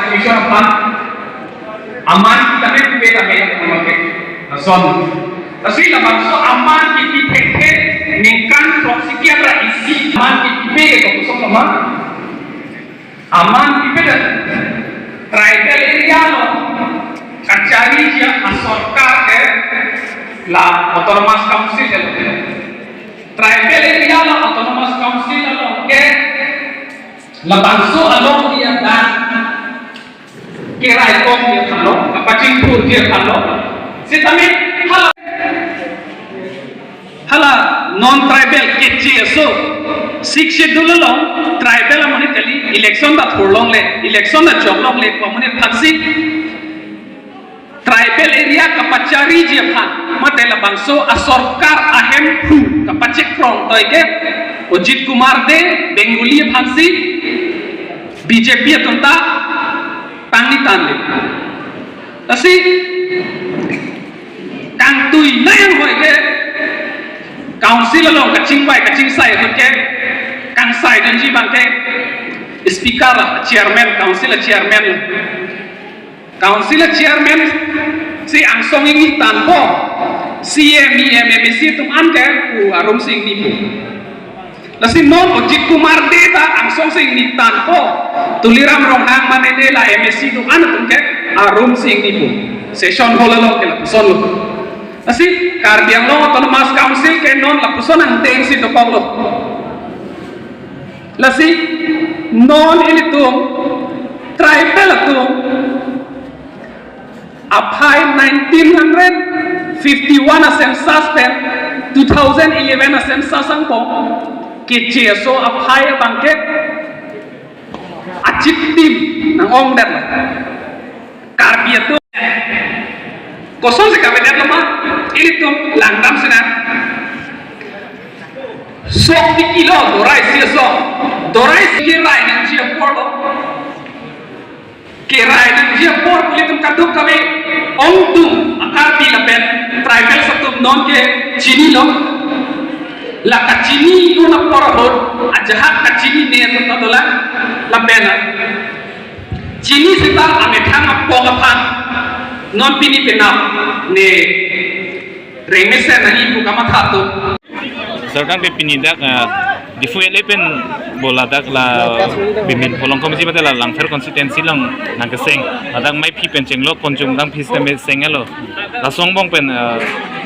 situation apa aman kita ni beda beda memakai son tapi lepas tu aman kita peke ningkan proksikian isi aman kita peke kau so lama aman kita dah tribal area lo kacari dia asorka ke la autonomous council lo tribal area lo autonomous council lo ke labanso along dia dan kirai kom dia kalau kapacing pur dia kalau sitami hala non tribal kecil so six schedule lo tribal amone kali election da thorlong le election da joblong le amone phaksi tribal area kapachari je phan mate labanso asorkar ahem hu kapachik krong toike Ujit Kumar de Bengali phaksi BJP atonta tangni tanle asi kang tui nang hoi ke council lo kaching sai ke kang sai dan ji bang ke speaker chairman council chairman si angsong ini tanpo CMEMMC tum an ke ku arum sing ni pu lasi non Ujit Kumar data angsong sing ni tanpo tuliram ronghang manene la MSC tu an tum ke arum sing ni pu session hol lo ke son lo lasi Karbiang lo autonomous council ke non la puson ang teng si to polo lasi non ini tu tribal tu apai 1951 asem suspend 2011 asem sasang po kecil so apai bangkit acip tim nang ong dan Karbiang tu kosong se kabenet lama ini tu langdam senar sok di kilo dorai nang sia porlo kerai nang sia por kulitum kaduk kami ong tu akar di lapen tribal satu non ke chini lo la kachini tu na porahor ajahat kachini ne tu tadola lapena chini sita amethang apogapan non pini penap ne remese nani bukama thatu सरकार पे पिनिदा दिफुएले पेन बोलादा ला बिमिन पोलं कमिटी बतला लांगफेर कन्स्टिट्युएंसी लं नागसेंग अदाग माइ फि पेनचेंगलो कोनजुम दां फिस्टेमे सेंगेलो लासोंग बंग पेन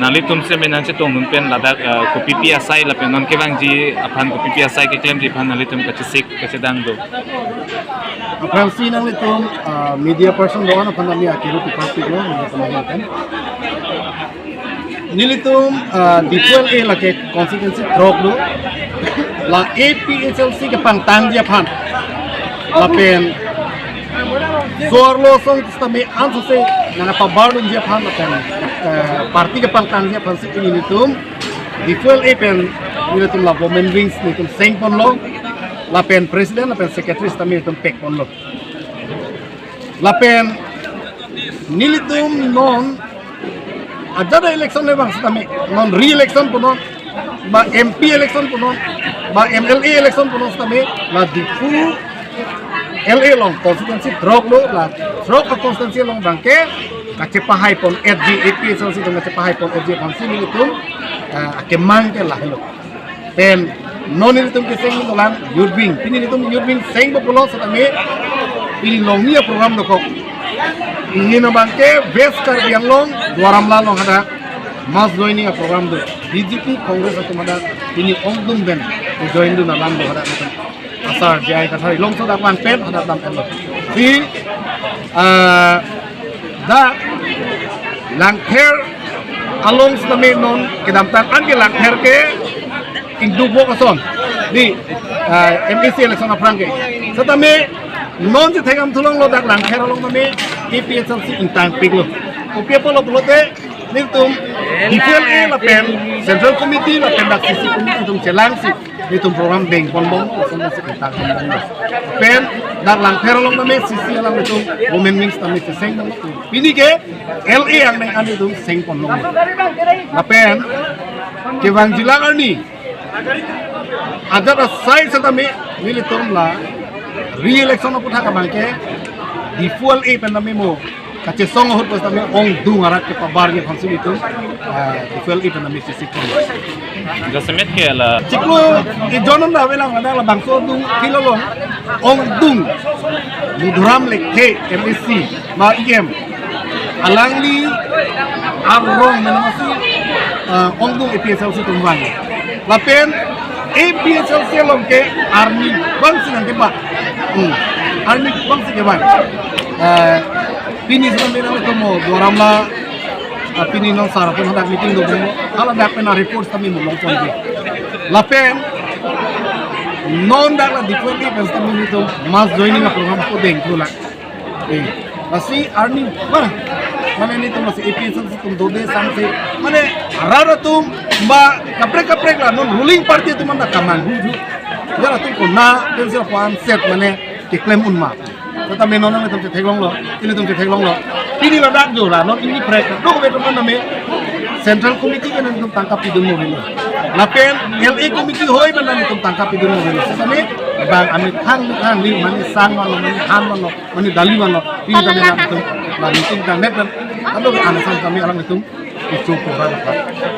नालि तुमसे मेनाचे तोंगुन पेन लादा कोपीपी आसाइ ला पेन नन केबांग जी अफान कोपीपी आसाइ के क्लेम जी फान नालि तुम कचे सेक कचे दांग दो Fransi nang litong media person doon na pandami akiro pipartik lo nilitong dipol e la ke constituency drop lo la APHLC ke pangtang dia pan la pen sorlo song stame anso se nang pabarlo dia pan la pen parti ke pangtang dia pan se nilitong dipol e pen nilitong la women wings nilitong seng pon lo la pen presiden la pen secretary stame nilitong pek pon lo la pen nilitong non ada election le bang stame non re-election punon ba MP election punon ba MLA election punon stame la difu LA long constituency drop lo la drop of constituency long bangke kacepahai pon FG APHLC dong kacepahai pon FG konsil itu kemang ke lah lo pen non itu ke seng dolan yurbing pini itu yurbing seng populo stame ini longnya program doko ini nabangke best Karbiang long Dwaram long ada mas joining a program do BJP Congress atau ada ini ongdum ben join do nalam do ada asar jai kathari long so dakwan pen ada dam pen si da langher along stame non kedamtan an ke langher ke ingdu bo kason di MPC election aprang ke satame non je thegam thulong lo dak langher along name APHLC intang piglo opiapo lo blote nitum detail e la pen central committee la pen dak sisi committee tum chelang si nitum program bank bonbon sama si intang pen dak langher along name sisi alang nitum women wings tami seng ini ke LA yang nang anu tum seng pon lo la pen ke wang jilang ni ada side sa tami nilitum la re-election of Puthaka Bangke di fuel pen nami mo kace song hot pas nami ong du ngarat ke pabar ge phansi itu di fuel pen nami sisi ko gasemet ke la ciklo di jonon na welang ada la bangso dung kilolong ong dung mudram lekhe MSC ma IM alangli arong menamasi ong dung EPSL si tumban lapen EPSL selong ke army bang sinang ke ba army bang si ke ba pini sama mereka itu mau doram lah pini nong sarap pun hendak meeting do bemo kalau dak pena report kami mau longpon ke lapen non dak lah dipoli pens kami itu mas joining program ko deng pula masih army mana ini tuh masih EPSL sistem dode sampai mana rara tuh mbak kaprek lah non ruling party itu mana kaman huju jadi tuh kona pensil puan set mana diklaim unma tetapi nono itu teglong lo ini tuh teglong lo ini lah dak jo lah non ini prek do betul mana me central committee kan itu tangkap hidung mobil lapen LA committee hoi mana itu tangkap hidung mobil tetapi bang amit hang ni mana sang mana han mana mana dali mana ini kami nak itu lah meeting kan net dan ada alasan kami orang itu cukup berat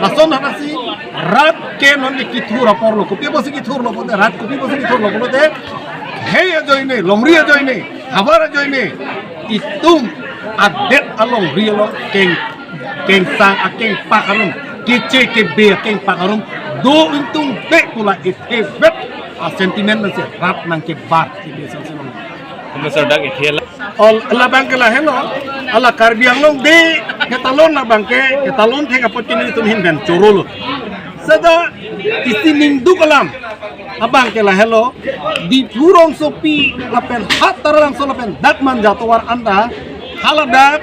langsung nasi rat ke non dikitu rapor lo kopi bosi kitu lo pote rat kopi bosi kitu lo pote hey aja ini longri aja ini habar aja ini itu adet along rielo keng sang akeng pakarum kece ke be keng pakarum do untung be pula bet sentimen nasi rat nang ke bar biasa selong Profesor dak ithela Allah bangke lah hello Allah karbiang long de ketalon na bangke ketalon thek opportunity tum hin ben chorolo sada isining du kalam abang ke lah hello di purong sopi lapen hatarang so lapen dakman jatowar anda haladak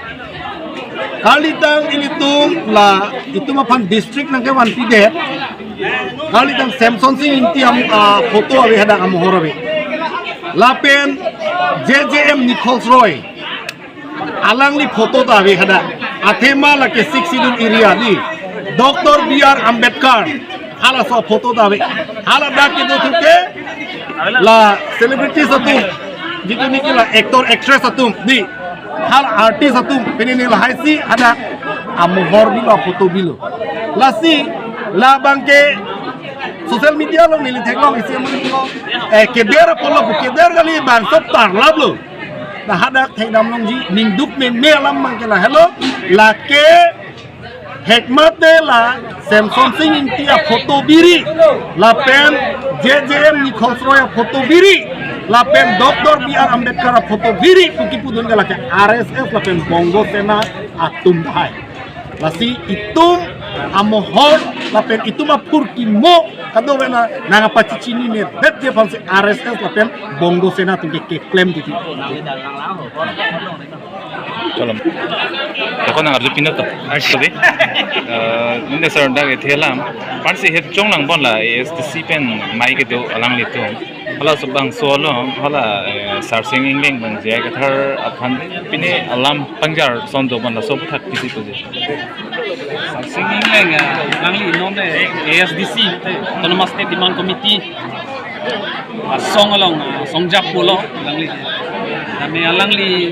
kalitang ilitung la itu mapan district nang ke wan pidet kalitang Samson sing intiam foto awe hada amohorobe lapen JJM Nichols Roy alangli foto ta awe hada athema la ke 6 sidun area ni Dr. B.R. Ambedkar hala so foto ta awe hala da ke do thuke la celebrity satu jitu ni la actor actress satu di hal artis satu penini la haisi ada amohor bila foto bilo lasi la bangke social media lo nili teglong isi mo kedera polo keder gali ban sop tar lablo na hadak thegdam long ji ningdup men melam mangkela hello la ke hekmat de la Samson Singh intia foto biri la pen JJM Nichols Roy foto biri la pen Dr. B.R. Ambedkar foto biri puki pudun gala ke RSS la pen Bongo Sena atum hai lasi itum amohor lapen itu mah purki mo kado wena nanga pacicini ne bet dia fansi RSS lapen Bongo Sena tu ke claim titi Tolong. Kau nak arju pindah tu. Jadi, ini seorang dah itelam. Parsi het jong lang bon lah. STC pen mai ke tu alang itu. Kalau sebang solo, kalau sarsing ingling bang jaya kathar apan pini alam pangjar sondo bon lah sobat hat kisi tu je. Sarsing ingling alang li nom de ASDC, Autonomous State Demand Committee. Song along, song jap pulo alang li. Kami alang li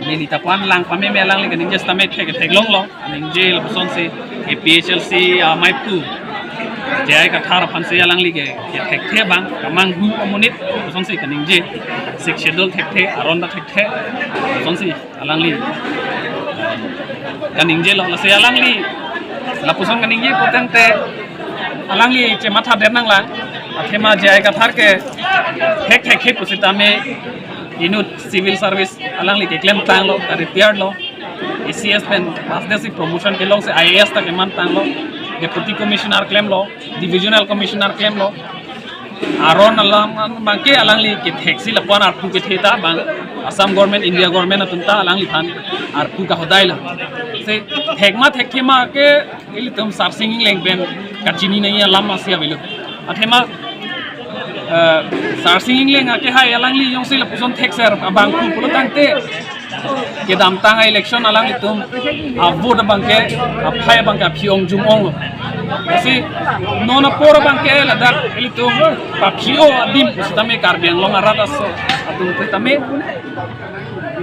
nilitapuan lang kami may alang li kaning just tamet teglong lo aning jail puson si APHLC maipu jay kathar pan si alang li ke thekte bang kamang hu amunit puson si kaning je sik schedule thekte aronda thekte puson si alang li kaning je lo la si alang li la puson kaning je potang te alang li che matha denang la athema jay kathar ke thek pusitame inut civil service alang li ke claim tang lo retired lo ACS pen pas desi promotion ke long se IAS tak man tang lo deputy commissioner claim lo divisional commissioner claim lo aron alam bangke alang li ke taxi la pon arpu ke theta bang Assam government India government atunta alang li than arpu ka hodai la se thekma ke ili tum sarsing leng ben kachini nahi alam asia belo athema sarsing leng ake hai alang li yong sila puson thekser abang ku pulo tangte ke dam tanga election alang itum vote bangke aphai bangka phiong jumong si nona pora bangke la dak elitum pa phio adim pustame karbiang long aradas atum tame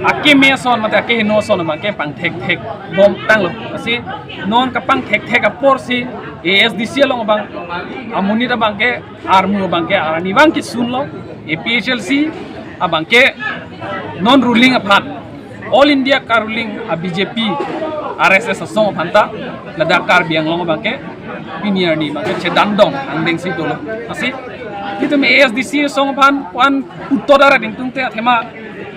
ake me son mata ake no son ma ke pang thek bom tang lo asi non ka pang thek a por si ASDC long bang amuni da bang ke armu bang ke arani bang ki sun lo APHLC abang ke non ruling aphan all India ka ruling a BJP RSS song phanta ladakar biang long bang ke pinier ni bang ke chedandong angdeng si dolo asi itu me ASDC song phan wan utodara ding tung te athema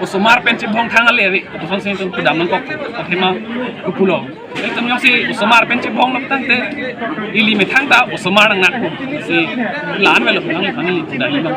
usumar penche bong thanga lewi usong sing tung kudam kok athema kupulo itu yang si usumar penche bong lop tang te ili me thang ta usumar nang nak si lan velo nang thani dai bang